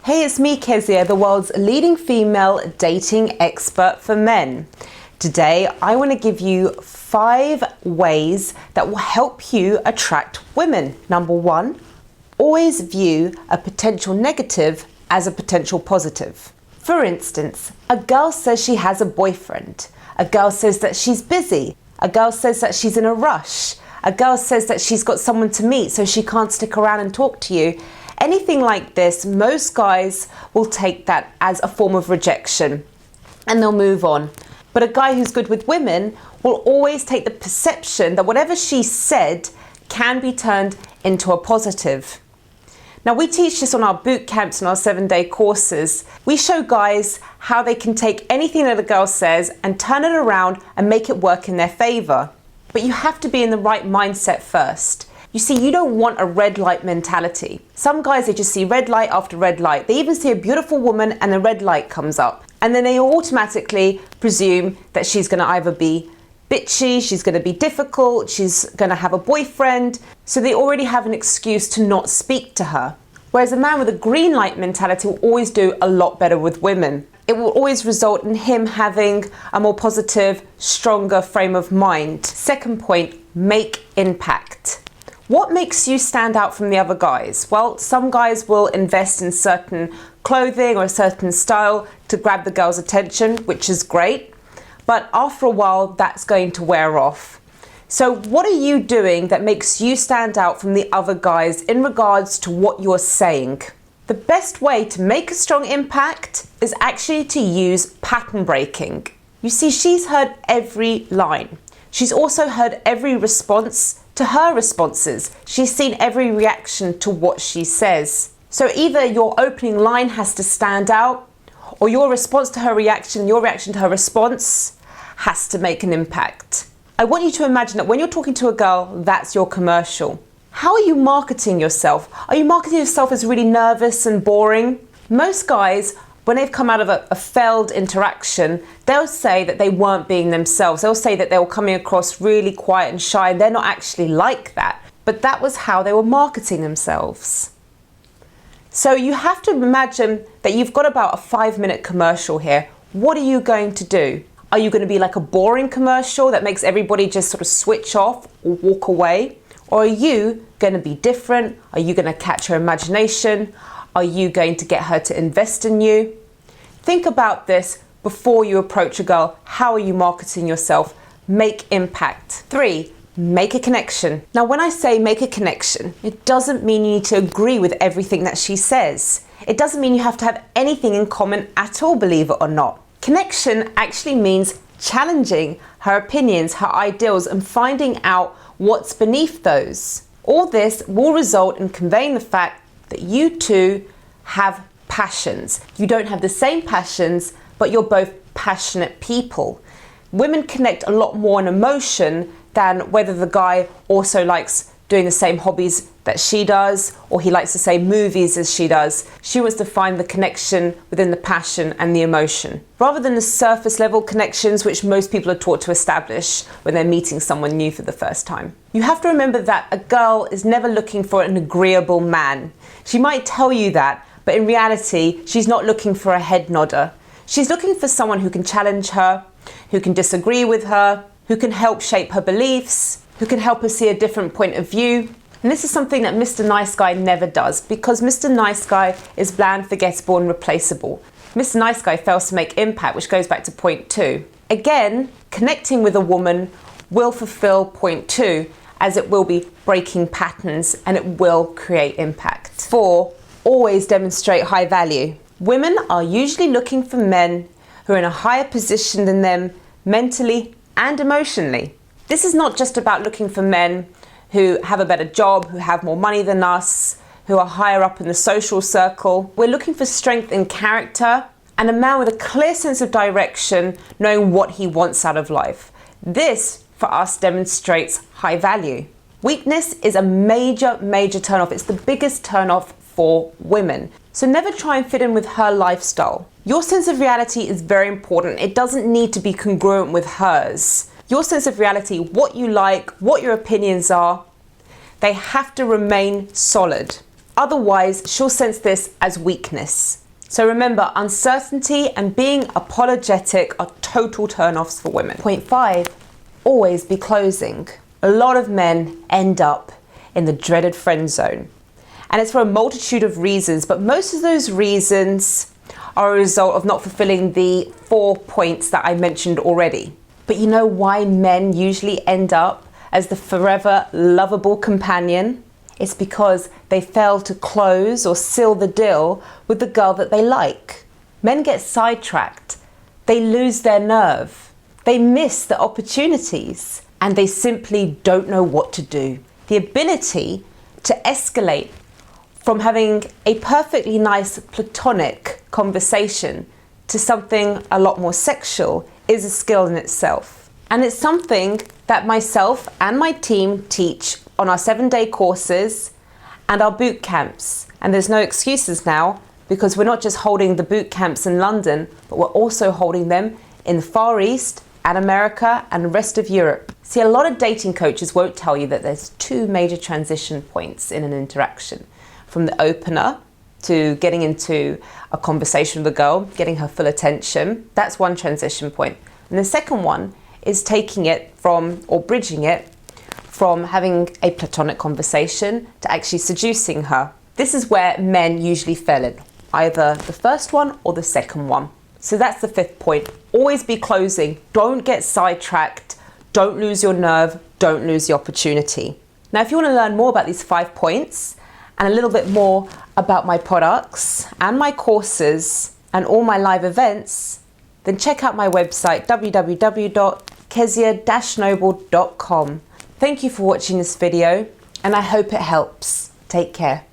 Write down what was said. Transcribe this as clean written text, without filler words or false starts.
Hey, it's me, Kezia, the world's leading female dating expert for men. Today, I want to give you 5 ways that will help you attract women. Number 1, always view a potential negative as a potential positive. For instance, a girl says she has a boyfriend. A girl says that she's busy. A girl says that she's in a rush. A girl says that she's got someone to meet so she can't stick around and talk to you. Anything like this, most guys will take that as a form of rejection and they'll move on. But a guy who's good with women will always take the perception that whatever she said can be turned into a positive. Now, we teach this on our boot camps and our 7-day courses. We show guys how they can take anything that a girl says and turn it around and make it work in their favor. But you have to be in the right mindset first. You see, you don't want a red light mentality. Some guys, they just see red light after red light. They even see a beautiful woman and the red light comes up. And then they automatically presume that she's going to either be bitchy, she's going to be difficult, she's going to have a boyfriend. So they already have an excuse to not speak to her. Whereas a man with a green light mentality will always do a lot better with women. It will always result in him having a more positive, stronger frame of mind. Second point, make impact. What makes you stand out from the other guys? Well, some guys will invest in certain clothing or a certain style to grab the girl's attention, which is great. But after a while, that's going to wear off. So what are you doing that makes you stand out from the other guys in regards to what you're saying? The best way to make a strong impact is actually to use pattern breaking. You see, she's heard every line. She's also heard every response to her responses. She's seen every reaction to what she says. So either your opening line has to stand out, or your response to her reaction, your reaction to her response has to make an impact. I want you to imagine that when you're talking to a girl, that's your commercial. How are you marketing yourself? Are you marketing yourself as really nervous and boring? Most guys, when they've come out of a failed interaction, they'll say that they weren't being themselves. They'll say that they were coming across really quiet and shy. They're not actually like that. But that was how they were marketing themselves. So you have to imagine that you've got about a 5-minute commercial here. What are you going to do? Are you going to be like a boring commercial that makes everybody just sort of switch off or walk away? Or are you going to be different? Are you going to catch her imagination? Are you going to get her to invest in you? Think about this before you approach a girl. How are you marketing yourself? Make impact. 3, make a connection. Now, when I say make a connection, it doesn't mean you need to agree with everything that she says. It doesn't mean you have to have anything in common at all, believe it or not. Connection actually means challenging her opinions, her ideals, and finding out what's beneath those. All this will result in conveying the fact that you two have passions. You don't have the same passions, but you're both passionate people. Women connect a lot more in emotion than whether the guy also likes doing the same hobbies that she does, or he likes the same movies as she does. She wants to find the connection within the passion and the emotion, rather than the surface level connections which most people are taught to establish when they're meeting someone new for the first time. You have to remember that a girl is never looking for an agreeable man. She might tell you that, but in reality, she's not looking for a head nodder. She's looking for someone who can challenge her, who can disagree with her, who can help shape her beliefs, who can help her see a different point of view. And this is something that Mr. Nice Guy never does, because Mr. Nice Guy is bland, forgettable, and replaceable. Mr. Nice Guy fails to make impact, which goes back to point 2. Again, connecting with a woman will fulfill point 2, as it will be breaking patterns and it will create impact. 4, always demonstrate high value. Women are usually looking for men who are in a higher position than them mentally and emotionally. This is not just about looking for men who have a better job, who have more money than us, who are higher up in the social circle. We're looking for strength in character and a man with a clear sense of direction, knowing what he wants out of life. This, for us, demonstrates high value. Weakness is a major, major turnoff. It's the biggest turnoff for women. So never try and fit in with her lifestyle. Your sense of reality is very important. It doesn't need to be congruent with hers. Your sense of reality, what you like, what your opinions are, they have to remain solid. Otherwise, she'll sense this as weakness. So remember, uncertainty and being apologetic are total turn-offs for women. Point 5, always be closing. A lot of men end up in the dreaded friend zone. And it's for a multitude of reasons, but most of those reasons are a result of not fulfilling the 4 points that I mentioned already. But you know why men usually end up as the forever lovable companion? It's because they fail to close or seal the deal with the girl that they like. Men get sidetracked, they lose their nerve, they miss the opportunities, and they simply don't know what to do. The ability to escalate from having a perfectly nice platonic conversation to something a lot more sexual is a skill in itself. And it's something that myself and my team teach on our 7-day courses and our boot camps. And there's no excuses now, because we're not just holding the boot camps in London, but we're also holding them in the Far East and America and the rest of Europe. See, a lot of dating coaches won't tell you that there's 2 major transition points in an interaction. From the opener to getting into a conversation with a girl, getting her full attention, that's one transition point. And the second one is taking it from, or bridging it, from having a platonic conversation to actually seducing her. This is where men usually fail in, either the first one or the second one. So that's the 5th point. Always be closing. Don't get sidetracked. Don't lose your nerve. Don't lose the opportunity. Now, if you want to learn more about these 5 points and a little bit more about my products and my courses and all my live events, then check out my website, www.kezia-noble.com. Thank you for watching this video, and I hope it helps. Take care.